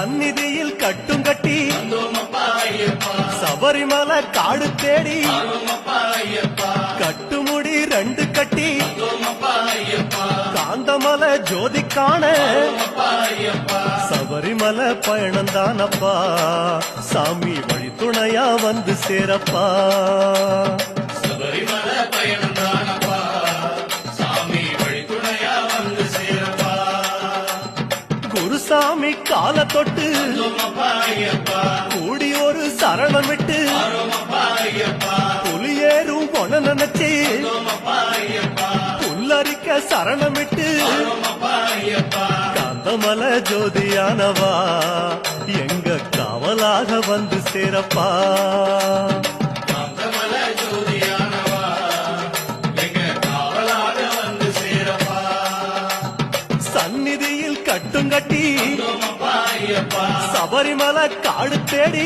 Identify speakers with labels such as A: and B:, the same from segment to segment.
A: சந்நிதியில் கட்டும் கட்டி சபரிமலை காடு தேடி கட்டுமுடி 2 கட்டி காந்தமலை ஜோதி காண சபரிமலை பயணந்தானப்பா சாமி வழி துணையா வந்து சேரப்பா
B: சபரிமலை பயணந்தானப்பா சாமி வழி துணையா வந்து சேரப்பா
A: குருசாமி கால தொட்டு கூடி ஒரு சரணம் விட்டு புலியேறும் பொன நினைச்சு புல்லரிக்க சரணமிட்டு காந்தமலை ஜோதியானவா எங்க காவலாக வந்து சேரப்பா
B: காந்தமலை ஜோதியானவா எங்க காவலாக வந்து சேரப்பா
A: சந்நிதியில் கட்டும் கட்டி சபரிமலை காடு தேடி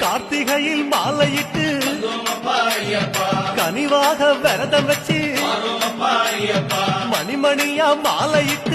A: கார்த்திகையில் மாலையிட்டு கனிவாக விரதம் வச்சு மணிமணியா மாலையிட்டு